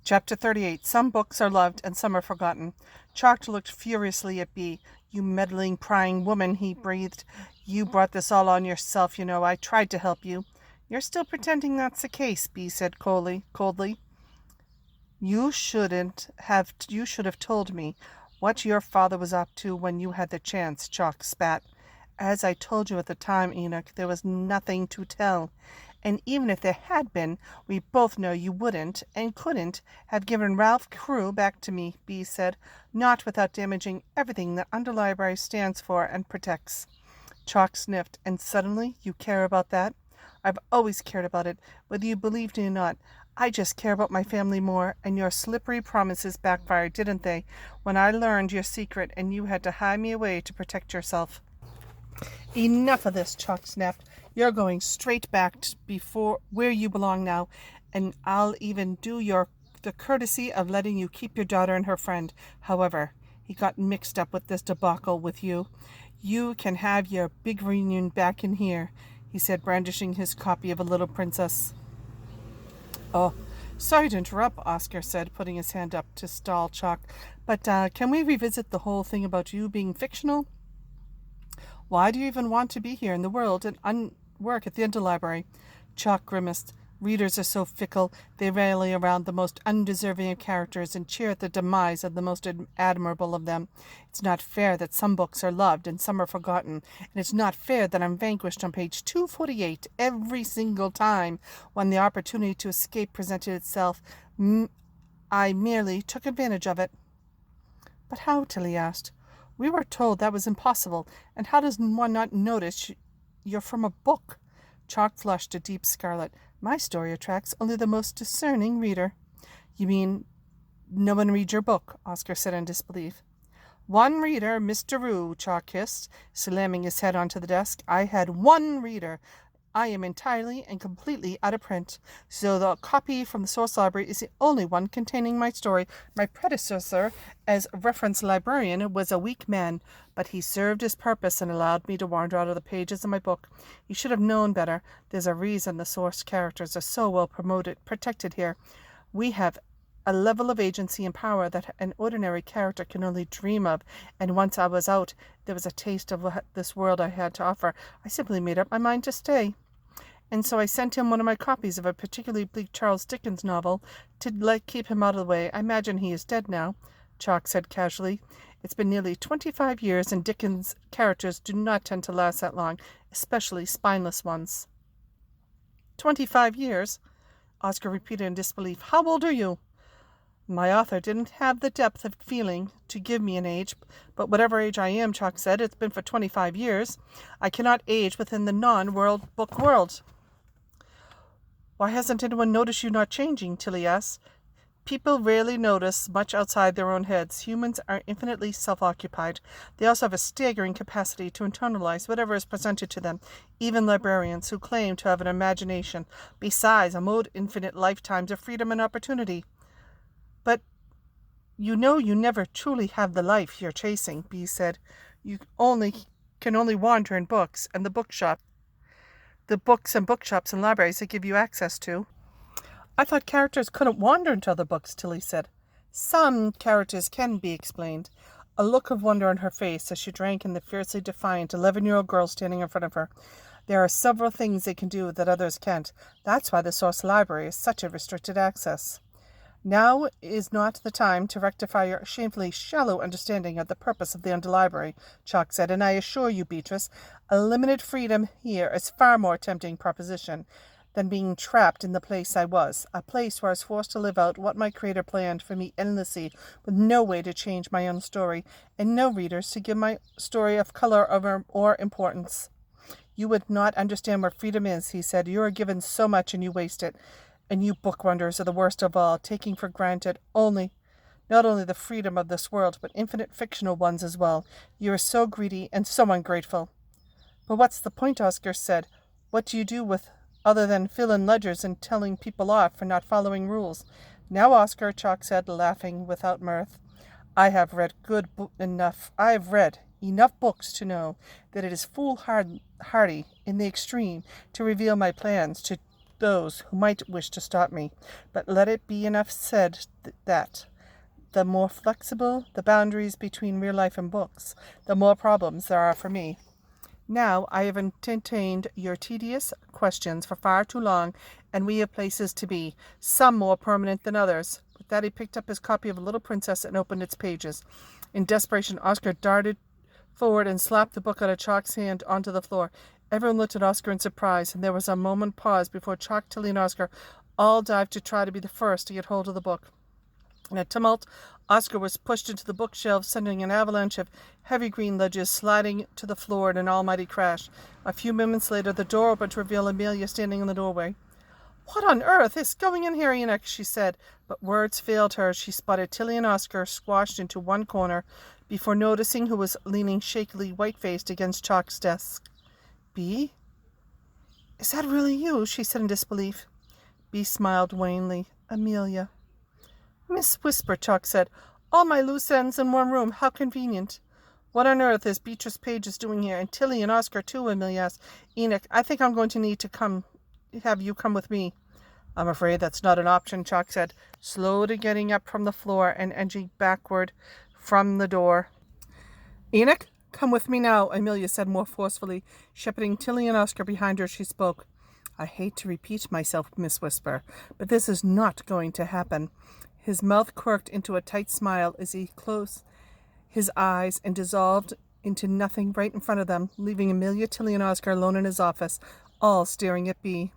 Chapter 38. Some books are loved and some are forgotten. Chalk looked furiously at Bee. "You meddling, prying woman," he breathed. "You brought this all on yourself, you know. I tried to help you." "You're still pretending that's the case," Bee said coldly. You should have told me what your father was up to when you had the chance," Chalk spat. "As I told you at the time, Enoch, there was nothing to tell. And even if there had been, we both know you wouldn't and couldn't have given Ralph Carew back to me," Bee said, "not without damaging everything that Underlibrary stands for and protects." Chalk sniffed. "And suddenly you care about that?" "I've always cared about it, whether you believed me or not. I just care about my family more, and your slippery promises backfired, didn't they, when I learned your secret and you had to hide me away to protect yourself?" "Enough of this," Chalk snapped. "You're going straight back before where you belong now, and I'll even do the courtesy of letting you keep your daughter and her friend. However, he got mixed up with this debacle with you. You can have your big reunion back in here," he said, brandishing his copy of A Little Princess. "Oh, sorry to interrupt," Oscar said, putting his hand up to stall Chalk, "but can we revisit the whole thing about you being fictional? Why do you even want to be here in the world and work at the Underlibrary?" Chalk grimaced. "Readers are so fickle. They rally around the most undeserving of characters and cheer at the demise of the most admirable of them. It's not fair that some books are loved and some are forgotten, and it's not fair that I'm vanquished on page 248 every single time when the opportunity to escape presented itself. I merely took advantage of it." "But how?" Tilly asked. "We were told that was impossible, and how does one not notice you're from a book?" Chalk flushed a deep scarlet. "My story attracts only the most discerning reader." "You mean no one reads your book?" Oscar said in disbelief. "One reader, Mr. Rue," Chalk hissed, slamming his head onto the desk. "I had one reader. I am entirely and completely out of print, so the copy from the source library is the only one containing my story. My predecessor as reference librarian was a weak man, but he served his purpose and allowed me to wander out of the pages of my book. You should have known better. There's a reason the source characters are so well protected here. We have a level of agency and power that an ordinary character can only dream of, and once I was out, there was a taste of what this world I had to offer. I simply made up my mind to stay. And so I sent him one of my copies of a particularly bleak Charles Dickens novel to keep him out of the way. I imagine he is dead now," Chalk said casually. "It's been nearly 25 years, and Dickens' characters do not tend to last that long, especially spineless ones." 25 years? Oscar repeated in disbelief. "How old are you?" "My author didn't have the depth of feeling to give me an age, but whatever age I am," Chalk said, "it's been for 25 years. I cannot age within the non-world book world." "Why hasn't anyone noticed you not changing?" Tilly asked. "People rarely notice much outside their own heads. Humans are infinitely self-occupied. They also have a staggering capacity to internalize whatever is presented to them, even librarians who claim to have an imagination. Besides, a infinite lifetimes of freedom and opportunity." "But you know you never truly have the life you're chasing," Bee said. "You can only wander in books and the books and bookshops and libraries that give you access to." "I thought characters couldn't wander into other books," Tilly said. "Some characters can," Bee explained, a look of wonder on her face as she drank in the fiercely defiant 11-year-old girl standing in front of her. "There are several things they can do that others can't. That's why the source library is such a restricted access." "Now is not the time to rectify your shamefully shallow understanding of the purpose of the Underlibrary," Chalk said, "and I assure you, Beatrice, a limited freedom here is far more tempting proposition than being trapped in the place I was, a place where I was forced to live out what my creator planned for me endlessly, with no way to change my own story, and no readers to give my story of color or importance." "You would not understand what freedom is," he said. "You are given so much and you waste it. And you bookwanderers are the worst of all, taking for granted not only the freedom of this world, but infinite fictional ones as well. You are so greedy and so ungrateful." "But what's the point?" Oscar said. "What do you do with other than fill in ledgers and telling people off for not following rules?" "Now, Oscar," Chalk said, laughing without mirth, I have read enough books to know that it is foolhardy in the extreme to reveal my plans to those who might wish to stop me. But let it be enough said that the more flexible the boundaries between real life and books, the more problems there are for me. Now I have entertained your tedious questions for far too long, and we have places to be, some more permanent than others. With that he picked up his copy of Little Princess and opened its pages. In desperation, Oscar darted forward and slapped the book out of Chalk's hand onto the floor. Everyone looked at Oscar in surprise, and there was a moment pause before Chalk, Tilly, and Oscar all dived to try to be the first to get hold of the book. In a tumult, Oscar was pushed into the bookshelf, sending an avalanche of heavy green ledges sliding to the floor in an almighty crash. A few moments later, the door opened to reveal Amelia standing in the doorway. "What on earth is going in here, Enoch?" she said, but words failed her as she spotted Tilly and Oscar squashed into one corner before noticing who was leaning shakily, white-faced against Chalk's desk. "Bee? Is that really you?" she said in disbelief. Bee smiled wanly. "Amelia." "Miss Whisper," Chalk said. "All my loose ends in one room. How convenient." "What on earth is Beatrice Pages doing here? And Tilly and Oscar, too," Amelia asked. "Enoch, I think I'm going to need to have you come with me." "I'm afraid that's not an option," Chalk said, slowly getting up from the floor and edging backward from the door. "Enoch, come with me now," Amelia said more forcefully, shepherding Tilly and Oscar behind her as she spoke. "I hate to repeat myself, Miss Whisper, but this is not going to happen." His mouth quirked into a tight smile as he closed his eyes and dissolved into nothing right in front of them, leaving Amelia, Tilly, and Oscar alone in his office, all staring at Bee.